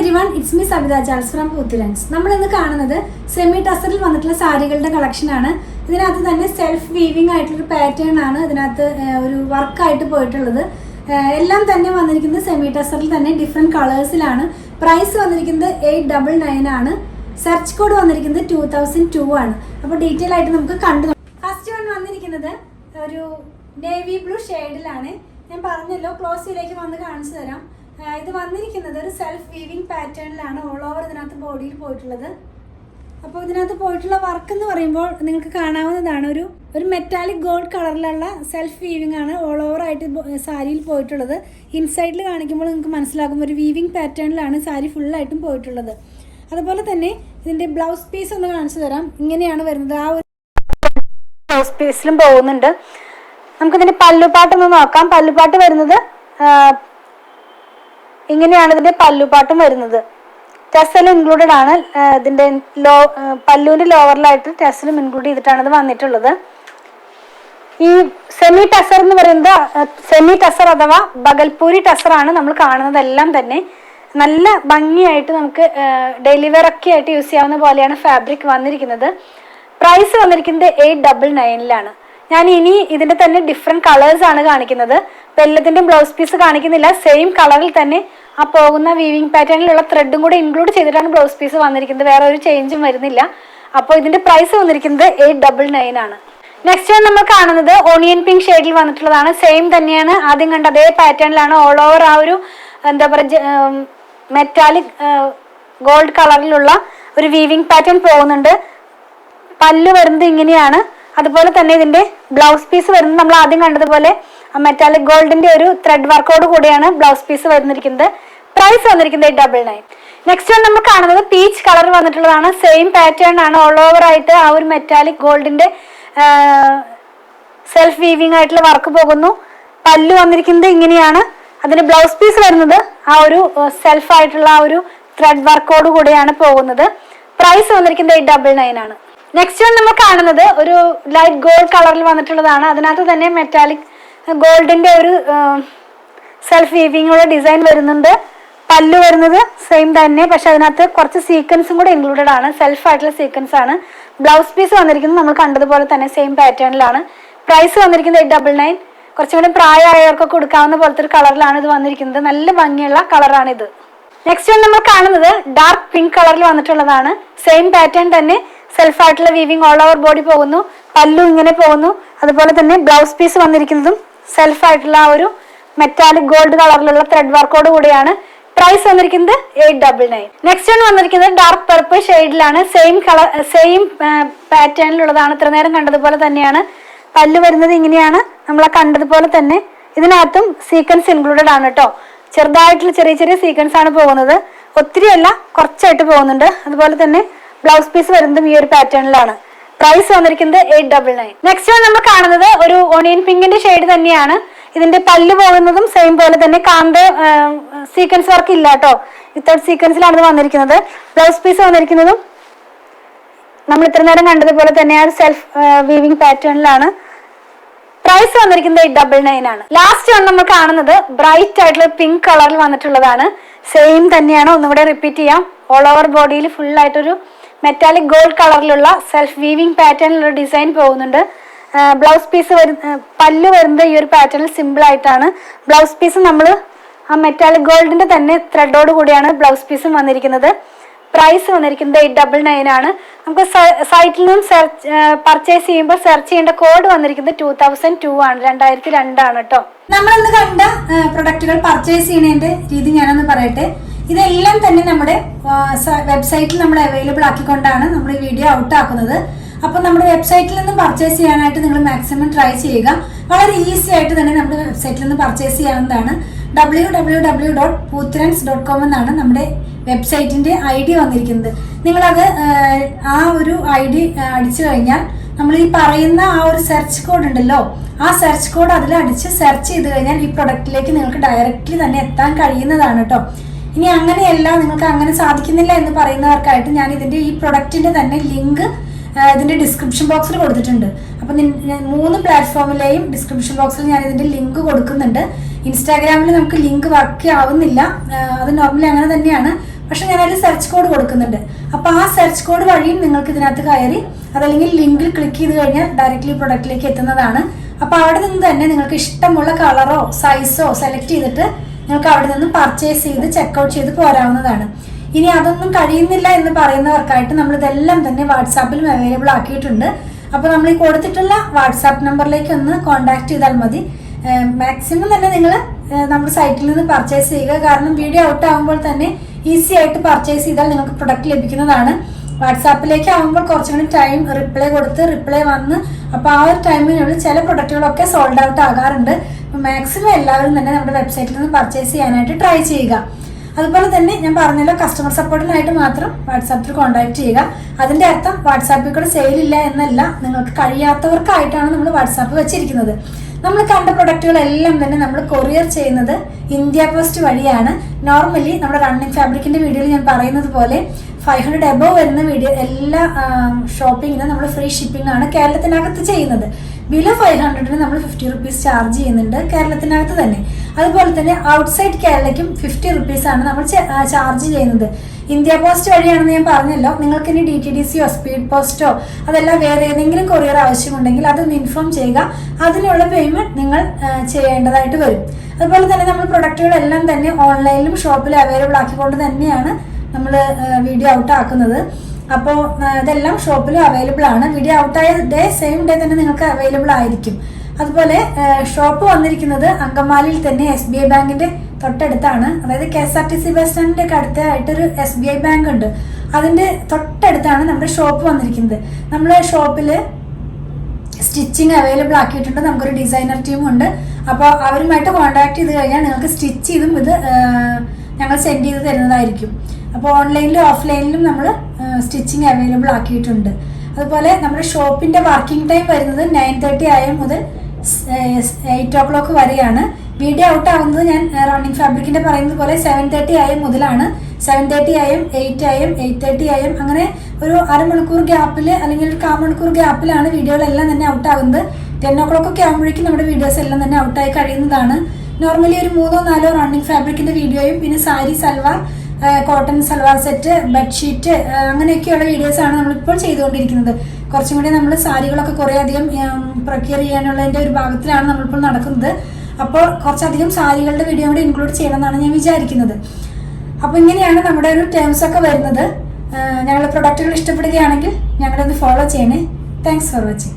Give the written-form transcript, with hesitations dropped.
everyone, it's me Sabita Charles from Puthurans. നമ്മൾ ഇന്ന് കാണുന്നത് സെമി ടസറിൽ വന്നിട്ടുള്ള സാരികളുടെ കളക്ഷൻ ആണ്. ഇതിനകത്ത് തന്നെ സെൽഫ് വീവിംഗ് ആയിട്ടുള്ള പാറ്റേൺ ആണ് ഇതിനകത്ത് ഒരു വർക്ക് ആയിട്ട് പോയിട്ടുള്ളത്. എല്ലാം തന്നെ വന്നിരിക്കുന്നത് സെമി ടസറിൽ തന്നെ ഡിഫറെന്റ് കളേഴ്സിലാണ്. പ്രൈസ് വന്നിരിക്കുന്നത് 899 ആണ്. സെർച്ച് കോഡ് വന്നിരിക്കുന്നത് 2002 ആണ്. അപ്പോൾ ഡീറ്റെയിൽ ആയിട്ട് നമുക്ക് കണ്ടു. ഫസ്റ്റ് വൺ വന്നിരിക്കുന്നത് ഒരു നേവി ബ്ലൂ ഷെയ്ഡിലാണ്. ഞാൻ പറഞ്ഞല്ലോ ക്ലോസ് ഇതിലേക്ക് വന്ന് കാണിച്ചു തരാം. ഇത് വന്നിരിക്കുന്നത് ഒരു സെൽഫ് വീവിംഗ് പാറ്റേണിലാണ് ഓൾ ഓവർ ഇതിനകത്ത് ബോഡിയിൽ പോയിട്ടുള്ളത്. അപ്പോൾ ഇതിനകത്ത് പോയിട്ടുള്ള വർക്ക് എന്ന് പറയുമ്പോൾ നിങ്ങൾക്ക് കാണാവുന്നതാണ് ഒരു മെറ്റാലിക് ഗോൾഡ് കളറിലുള്ള സെൽഫ് വീവിംഗ് ആണ് ഓൾ ഓവർ ആയിട്ട് സാരിയിൽ പോയിട്ടുള്ളത്. ഇൻസൈഡിൽ കാണിക്കുമ്പോൾ നിങ്ങൾക്ക് മനസ്സിലാകും ഒരു വീവിംഗ് പാറ്റേണിലാണ് സാരി ഫുള്ളായിട്ടും പോയിട്ടുള്ളത്. അതുപോലെ തന്നെ ഇതിൻ്റെ ബ്ലൗസ് പീസ് ഒന്ന് കാണിച്ചു തരാം. ഇങ്ങനെയാണ് വരുന്നത്. ആ ഒരു ബ്ലൗസ് പീസിലും പോകുന്നുണ്ട്. നമുക്കിതിൻ്റെ പല്ലുപാട്ടൊന്ന് നോക്കാം. പല്ലുപാട്ട് വരുന്നത് ഇങ്ങനെയാണ് ഇതിന്റെ പല്ലുപാട്ടും വരുന്നത്. ടെസലും ഇൻക്ലൂഡഡ് ആണ്. ഇതിന്റെ പല്ലുവിന്റെ ലോവറിലായിട്ട് ടെസലും ഇൻക്ലൂഡ് ചെയ്തിട്ടാണ് ഇത് വന്നിട്ടുള്ളത്. ഈ സെമി ടസർ എന്ന് പറയുന്നത് സെമി ടസർ അഥവാ ബഗൽപൂരി ടസർ ആണ് നമ്മൾ കാണുന്നതെല്ലാം തന്നെ. നല്ല ഭംഗിയായിട്ട് നമുക്ക് ഡെയിലി വെയർ ഒക്കെ ആയിട്ട് യൂസ് ചെയ്യാവുന്ന പോലെയാണ് ഫാബ്രിക് വന്നിരിക്കുന്നത്. പ്രൈസ് വന്നിരിക്കുന്നത് 899 ഞാൻ ഇനി ഇതിന്റെ തന്നെ ഡിഫറെന്റ് കളേഴ്സ് ആണ് കാണിക്കുന്നത്. എല്ലാത്തിന്റെയും ബ്ലൗസ് പീസ് കാണിക്കുന്നില്ല. സെയിം കളറിൽ തന്നെ ആ പോകുന്ന വീവിംഗ് പാറ്റേണിലുള്ള ത്രെഡും കൂടെ ഇൻക്ലൂഡ് ചെയ്തിട്ടാണ് ബ്ലൗസ് പീസ് വന്നിരിക്കുന്നത്. വേറെ ഒരു ചേഞ്ചും വരുന്നില്ല. അപ്പോൾ ഇതിന്റെ പ്രൈസ് വന്നിരിക്കുന്നത് 899 ആണ്. നെക്സ്റ്റ് നമ്മൾ കാണുന്നത് ഓണിയൻ പിങ്ക് ഷെയ്ഡിൽ വന്നിട്ടുള്ളതാണ്. സെയിം തന്നെയാണ് ആദ്യം കണ്ട അതേ പാറ്റേണിലാണ് ഓൾ ഓവർ ആ ഒരു എന്താ പറയുക മെറ്റാലിക് ഗോൾഡ് കളറിലുള്ള ഒരു വീവിംഗ് പാറ്റേൺ പോകുന്നുണ്ട്. പല്ല് വരുന്നത് ഇങ്ങനെയാണ്. അതുപോലെ തന്നെ ഇതിന്റെ ബ്ലൗസ് പീസ് വരുന്നത് നമ്മൾ ആദ്യം കണ്ടതുപോലെ മെറ്റാലിക് ഗോൾഡിന്റെ ഒരു ത്രെഡ് വർക്കോട് കൂടിയാണ് ബ്ലൗസ് പീസ് വന്നിരിക്കുന്നത്. പ്രൈസ് വന്നിരിക്കുന്നത് 899. നെക്സ്റ്റ് നമ്മൾ കാണുന്നത് പീച്ച് കളർ വന്നിട്ടുള്ളതാണ്. സെയിം പാറ്റേൺ ആണ് ഓൾ ഓവർ ആയിട്ട് ആ ഒരു മെറ്റാലിക് ഗോൾഡിന്റെ സെൽഫ് വീവിംഗ് ആയിട്ടുള്ള വർക്ക് പോകുന്നു. പല്ല് വന്നിരിക്കുന്നത് ഇങ്ങനെയാണ്. അതിന്റെ ബ്ലൗസ് പീസ് വരുന്നത് ആ ഒരു സെൽഫ് ആയിട്ടുള്ള ആ ഒരു ത്രെഡ് വർക്കോട് കൂടിയാണ് പോകുന്നത്. പ്രൈസ് വന്നിരിക്കുന്നത് 899 ആണ്. നെക്സ്റ്റ് നമ്മൾ കാണുന്നത് ഒരു ലൈറ്റ് ഗോൾഡ് കളറിൽ വന്നിട്ടുള്ളതാണ്. അതിനകത്ത് തന്നെ മെറ്റാലിക് ഗോൾഡിന്റെ ഒരു സെൽഫ് വീവിങ്ങുള്ള ഡിസൈൻ വരുന്നുണ്ട്. പല്ല് വരുന്നത് സെയിം തന്നെ, പക്ഷെ അതിനകത്ത് കുറച്ച് സീക്വൻസും കൂടെ ഇൻക്ലൂഡഡ് ആണ്. സെൽഫ് ആയിട്ടുള്ള സീക്വൻസ് ആണ്. ബ്ലൗസ് പീസ് വന്നിരിക്കുന്നത് നമ്മൾ കണ്ടതുപോലെ തന്നെ സെയിം പാറ്റേണിലാണ്. പ്രൈസ് വന്നിരിക്കുന്നത് 899. കുറച്ചും കൂടി പ്രായമായവർക്കൊക്കെ കൊടുക്കാവുന്ന പോലത്തെ ഒരു കളറിലാണ് ഇത് വന്നിരിക്കുന്നത്. നല്ല ഭംഗിയുള്ള കളറാണ് ഇത്. നെക്സ്റ്റ് നമ്മൾ കാണുന്നത് ഡാർക്ക് പിങ്ക് കളറിൽ വന്നിട്ടുള്ളതാണ്. സെയിം പാറ്റേൺ തന്നെ സെൽഫ് ആയിട്ടുള്ള വീവിംഗ് ഓൾ ഓവർ ബോഡി പോകുന്നു. പല്ലു ഇങ്ങനെ പോകുന്നു. അതുപോലെ തന്നെ ബ്ലൗസ് പീസ് വന്നിരിക്കുന്നതും സെൽഫ് ആയിട്ടുള്ള ആ ഒരു മെറ്റാലിക് ഗോൾഡ് കളറിലുള്ള ത്രെഡ് വർക്കോട് കൂടിയാണ്. പ്രൈസ് വന്നിരിക്കുന്നത് 899. നെക്സ്റ്റ് വന്നിരിക്കുന്നത് ഡാർക്ക് പർപ്പിൾ ഷെയ്ഡിലാണ്. സെയിം പാറ്റേണിലുള്ളതാണ്. ഇത്ര നേരം കണ്ടതുപോലെ തന്നെയാണ്. പല്ല് വരുന്നത് ഇങ്ങനെയാണ്. നമ്മളെ കണ്ടതുപോലെ തന്നെ ഇതിനകത്തും സീക്വൻസ് ഇൻക്ലൂഡഡ് ആണ് കേട്ടോ. ചെറുതായിട്ടുള്ള ചെറിയ ചെറിയ സീക്വൻസ് ആണ് പോകുന്നത്. ഒത്തിരി അല്ല, കുറച്ചായിട്ട് പോകുന്നുണ്ട്. അതുപോലെ തന്നെ ബ്ലൗസ് പീസ് വരുന്നതും ഈ ഒരു പാറ്റേണിലാണ്. പ്രൈസ് വന്നിരിക്കുന്നത് 899. നെക്സ്റ്റ് നമ്മൾ കാണുന്നത് ഒരു ഓണിയൻ പിങ്കിന്റെ ഷെയ്ഡ് തന്നെയാണ്. ഇതിന്റെ പല്ല് പോകുന്നതും സെയിം പോലെ തന്നെ കാന്ത സീക്വൻസ് വർക്ക് ഇല്ല കേട്ടോ. വിത്തൗട്ട് സീക്വൻസിലാണ് ഇത് വന്നിരിക്കുന്നത്. ബ്ലൗസ് പീസ് വന്നിരിക്കുന്നതും നമ്മൾ ഇത്ര നേരം കണ്ടതുപോലെ തന്നെ ആ സെൽഫ് വീവിംഗ് പാറ്റേണിലാണ്. പ്രൈസ് വന്നിരിക്കുന്നത് 899 ആണ്. ലാസ്റ്റ് ആണ് നമ്മൾ കാണുന്നത് ബ്രൈറ്റ് ആയിട്ടുള്ള പിങ്ക് കളറിൽ വന്നിട്ടുള്ളതാണ്. സെയിം തന്നെയാണ്. ഒന്നുകൂടെ റിപ്പീറ്റ് ചെയ്യാം. ഓൾ ഓവർ ബോഡിയിൽ ഫുൾ ആയിട്ടൊരു മെറ്റാലിക് ഗോൾഡ് കളറിലുള്ള സെൽഫ് വീവിംഗ് പാറ്റേണിലുള്ള ഡിസൈൻ പോകുന്നുണ്ട്. ബ്ലൗസ് പീസ് പല്ല് വരുന്നത് ഈ ഒരു പാറ്റേണിൽ സിമ്പിൾ ആയിട്ടാണ്. ബ്ലൗസ് പീസ് നമ്മൾ ആ മെറ്റാലിക് ഗോൾഡിന്റെ തന്നെ ത്രെഡോട് കൂടിയാണ് ബ്ലൗസ് പീസും വന്നിരിക്കുന്നത്. പ്രൈസ് വന്നിരിക്കുന്നത് 899 ആണ്. നമുക്ക് സൈറ്റിൽ നിന്നും പർച്ചേസ് ചെയ്യുമ്പോൾ സെർച്ച് ചെയ്യേണ്ട കോഡ് വന്നിരിക്കുന്നത് 2002 ആണ്. 2002 ആണ് കേട്ടോ. നമ്മളിന്ന് കണ്ട പ്രൊഡക്റ്റുകൾ പർച്ചേസ് ചെയ്യുന്നതിന്റെ രീതി ഞാനൊന്ന് പറയട്ടെ. ഇതെല്ലാം തന്നെ നമ്മുടെ വെബ്സൈറ്റിൽ നമ്മൾ അവൈലബിൾ ആക്കിക്കൊണ്ടാണ് നമ്മൾ ഈ വീഡിയോ ഔട്ട് ആക്കുന്നത്. അപ്പോൾ നമ്മുടെ വെബ്സൈറ്റിൽ നിന്ന് പർച്ചേസ് ചെയ്യാനായിട്ട് നിങ്ങൾ മാക്സിമം ട്രൈ ചെയ്യുക. വളരെ ഈസി ആയിട്ട് തന്നെ നമ്മുടെ വെബ്സൈറ്റിൽ നിന്ന് പർച്ചേസ് ചെയ്യാവുന്നതാണ്. www.puthurans.com എന്നാണ് നമ്മുടെ വെബ്സൈറ്റിന്റെ ID വന്നിരിക്കുന്നത്. നിങ്ങളത് ആ ഒരു ID അടിച്ചു കഴിഞ്ഞാൽ നമ്മൾ ഈ പറയുന്ന ആ ഒരു സെർച്ച് കോഡ് ഉണ്ടല്ലോ, ആ സെർച്ച് കോഡ് അതിൽ അടിച്ച് സെർച്ച് ചെയ്ത് കഴിഞ്ഞാൽ ഈ പ്രൊഡക്റ്റിലേക്ക് നിങ്ങൾക്ക് ഡയറക്റ്റ്ലി തന്നെ എത്താൻ കഴിയുന്നതാണ് കേട്ടോ. ഇനി അങ്ങനെയല്ല, നിങ്ങൾക്ക് അങ്ങനെ സാധിക്കുന്നില്ല എന്ന് പറയുന്നവർക്കായിട്ട് ഞാൻ ഇതിന്റെ ഈ പ്രൊഡക്റ്റിന്റെ തന്നെ ലിങ്ക് ഇതിന്റെ ഡിസ്ക്രിപ്ഷൻ ബോക്സിൽ കൊടുത്തിട്ടുണ്ട്. അപ്പം 3 പ്ലാറ്റ്ഫോമിലെയും ഡിസ്ക്രിപ്ഷൻ ബോക്സിൽ ഞാൻ ഇതിന്റെ ലിങ്ക് കൊടുക്കുന്നുണ്ട്. ഇൻസ്റ്റാഗ്രാമിൽ നമുക്ക് ലിങ്ക് വർക്ക് ആവുന്നില്ല, അത് നോർമലി അങ്ങനെ തന്നെയാണ്. പക്ഷെ ഞാനൊരു സെർച്ച് കോഡ് കൊടുക്കുന്നുണ്ട്. അപ്പോൾ ആ സെർച്ച് കോഡ് വഴിയും നിങ്ങൾക്ക് ഇതിനകത്ത് കയറി അതല്ലെങ്കിൽ ലിങ്കിൽ ക്ലിക്ക് ചെയ്ത് കഴിഞ്ഞാൽ ഡയറക്റ്റ്ലി പ്രൊഡക്റ്റിലേക്ക് എത്തുന്നതാണ്. അപ്പോൾ അവിടെ നിന്ന് തന്നെ നിങ്ങൾക്ക് ഇഷ്ടമുള്ള കളറോ സൈസോ സെലക്ട് ചെയ്തിട്ട് നിങ്ങൾക്ക് അവിടെ നിന്ന് പർച്ചേസ് ചെയ്ത് ചെക്കൗട്ട് ചെയ്ത് പോരാവുന്നതാണ്. ഇനി അതൊന്നും കഴിയുന്നില്ല എന്ന് പറയുന്നവർക്കായിട്ട് നമ്മൾ ഇതെല്ലാം തന്നെ വാട്സാപ്പിലും അവൈലബിൾ ആക്കിയിട്ടുണ്ട്. അപ്പോൾ നമ്മൾ ഈ കൊടുത്തിട്ടുള്ള വാട്സാപ്പ് നമ്പറിലേക്ക് ഒന്ന് കോൺടാക്ട് ചെയ്താൽ മതി. മാക്സിമം തന്നെ നിങ്ങൾ നമ്മുടെ സൈറ്റിൽ നിന്ന് പർച്ചേസ് ചെയ്യുക. കാരണം വീഡിയോ ഔട്ട് ആകുമ്പോൾ തന്നെ ഈസി ആയിട്ട് പർച്ചേസ് ചെയ്താൽ നിങ്ങൾക്ക് പ്രൊഡക്റ്റ് ലഭിക്കുന്നതാണ്. വാട്സാപ്പിലേക്ക് ആകുമ്പോൾ കുറച്ചും കൂടി ടൈം റിപ്ലൈ വന്ന് അപ്പോൾ ആ ഒരു ടൈമിനുള്ളിൽ ചില പ്രൊഡക്റ്റുകളൊക്കെ സോൾഡ് ഔട്ട് ആകാറുണ്ട്. അപ്പോൾ മാക്സിമം എല്ലാവരും തന്നെ നമ്മുടെ വെബ്സൈറ്റിൽ നിന്ന് പർച്ചേസ് ചെയ്യാനായിട്ട് ട്രൈ ചെയ്യുക. അതുപോലെ തന്നെ ഞാൻ പറഞ്ഞല്ലോ, കസ്റ്റമർ സപ്പോർട്ടിനായിട്ട് മാത്രം വാട്സാപ്പിൽ കോൺടാക്ട് ചെയ്യുക. അതിൻ്റെ അർത്ഥം വാട്സാപ്പിൽ കൂടെ സെയിലില്ല എന്നല്ല, നിങ്ങൾക്ക് കഴിയാത്തവർക്കായിട്ടാണ് നമ്മൾ വാട്സാപ്പ് വെച്ചിരിക്കുന്നത്. നമ്മൾ കണ്ട പ്രൊഡക്റ്റുകളെല്ലാം തന്നെ നമ്മൾ കൊറിയർ ചെയ്യുന്നത് ഇന്ത്യ പോസ്റ്റ് വഴിയാണ്. നോർമലി നമ്മുടെ റണ്ണിങ് ഫാബ്രിക്കിൻ്റെ വീഡിയോയിൽ ഞാൻ പറയുന്നത് പോലെ 500 എബോവ് വരുന്ന വീഡിയോ എല്ലാ ഷോപ്പിങ്ങിനും നമ്മൾ ഫ്രീ ഷിപ്പിംഗ് ആണ് കേരളത്തിനകത്ത് ചെയ്യുന്നത്. ബിലോ 500 നമ്മൾ 50 റുപ്പീസ് ചാർജ് ചെയ്യുന്നുണ്ട് കേരളത്തിനകത്ത് തന്നെ. അതുപോലെ തന്നെ ഔട്ട്സൈഡ് കേരളയ്ക്കും 50 റുപ്പീസാണ് നമ്മൾ ചാർജ് ചെയ്യുന്നത്. ഇന്ത്യ പോസ്റ്റ് വഴിയാണെന്ന് ഞാൻ പറഞ്ഞല്ലോ. നിങ്ങൾക്ക് ഇനി DTDCയോ സ്പീഡ് പോസ്റ്റോ അതല്ല വേറെ ഏതെങ്കിലും കൊറിയർ ആവശ്യമുണ്ടെങ്കിൽ അതൊന്ന് ഇൻഫോം ചെയ്യുക. അതിനുള്ള പേയ്മെൻറ്റ് നിങ്ങൾ ചെയ്യേണ്ടതായിട്ട് വരും. അതുപോലെ തന്നെ നമ്മൾ പ്രൊഡക്റ്റുകളെല്ലാം തന്നെ ഓൺലൈനിലും ഷോപ്പിലും അവൈലബിൾ ആക്കിക്കൊണ്ട് തന്നെയാണ് നമ്മൾ വീഡിയോ ഔട്ട് ആക്കുന്നത്. അപ്പോൾ ഇതെല്ലാം ഷോപ്പിലും അവൈലബിൾ ആണ്. വീഡിയോ ഔട്ടായ സെയിം ഡേ തന്നെ നിങ്ങൾക്ക് അവൈലബിൾ ആയിരിക്കും. അതുപോലെ ഷോപ്പ് വന്നിരിക്കുന്നത് അങ്കമാലിയിൽ തന്നെ SBI ബാങ്കിൻ്റെ തൊട്ടടുത്താണ്. അതായത് KSRTC ബസ് സ്റ്റാൻഡിൻ്റെ ഒക്കെ അടുത്തായിട്ടൊരു SBI ബാങ്ക് ഉണ്ട്. അതിൻ്റെ തൊട്ടടുത്താണ് നമ്മുടെ ഷോപ്പ് വന്നിരിക്കുന്നത്. നമ്മൾ ഷോപ്പിൽ സ്റ്റിച്ചിങ് അവൈലബിൾ ആക്കിയിട്ടുണ്ട്. നമുക്കൊരു ഡിസൈനർ ടീമുണ്ട്. അപ്പോൾ അവരുമായിട്ട് കോൺടാക്ട് ചെയ്ത് കഴിഞ്ഞാൽ നിങ്ങൾക്ക് സ്റ്റിച്ച് ചെയ്തും ഇത് ഞങ്ങൾ സെൻഡ് ചെയ്ത് തരുന്നതായിരിക്കും. അപ്പോൾ ഓൺലൈനിലും ഓഫ്ലൈനിലും നമ്മൾ സ്റ്റിച്ചിങ് അവൈലബിൾ ആക്കിയിട്ടുണ്ട്. അതുപോലെ നമ്മുടെ ഷോപ്പിൻ്റെ വർക്കിംഗ് ടൈം വരുന്നത് 9:30 AM മുതൽ 8 o'clock വരെയാണ്. വീഡിയോ ഔട്ട് ആവുന്നത് ഞാൻ റണ്ണിങ് ഫാബ്രിക്കിൻ്റെ പറയുന്നത് പോലെ 7:30 AM മുതലാണ്. 7:30 AM, 8 AM, 8:30 AM അങ്ങനെ ഒരു അരമണിക്കൂർ ഗ്യാപ്പിൽ അല്ലെങ്കിൽ ഒരു 1/4 മണിക്കൂർ ഗ്യാപ്പിലാണ് വീഡിയോകളെല്ലാം തന്നെ ഔട്ട് ആകുന്നത്. 10 o'clock ഒക്കെ ആകുമ്പോഴേക്കും നമ്മുടെ വീഡിയോസ് എല്ലാം തന്നെ ഔട്ടായി കഴിയുന്നതാണ്. നോർമലി ഒരു 3-4 റണ്ണിങ് ഫാബ്രിക്കിൻ്റെ വീഡിയോയും പിന്നെ sari, salwar, cotton salwar set, bedsheet അങ്ങനെയൊക്കെയുള്ള വീഡിയോസാണ് നമ്മളിപ്പോൾ ചെയ്തുകൊണ്ടിരിക്കുന്നത്. കുറച്ചും കൂടി നമ്മൾ സാരികളൊക്കെ കുറേ അധികം പ്രൊക്യൂർ ചെയ്യാനുള്ളതിൻ്റെ ഒരു ഭാഗത്തിലാണ് നമ്മളിപ്പോൾ നടക്കുന്നത്. അപ്പോൾ കുറച്ചധികം സാരികളുടെ വീഡിയോ കൂടി ഇൻക്ലൂഡ് ചെയ്യണമെന്നാണ് ഞാൻ വിചാരിക്കുന്നത്. അപ്പോൾ ഇങ്ങനെയാണ് നമ്മുടെ ഒരു ടേംസ് ഒക്കെ വരുന്നത്. ഞങ്ങളുടെ പ്രൊഡക്റ്റുകൾ ഇഷ്ടപ്പെടുകയാണെങ്കിൽ ഞങ്ങളൊന്ന് ഫോളോ ചെയ്യണേ. Thanks for watching.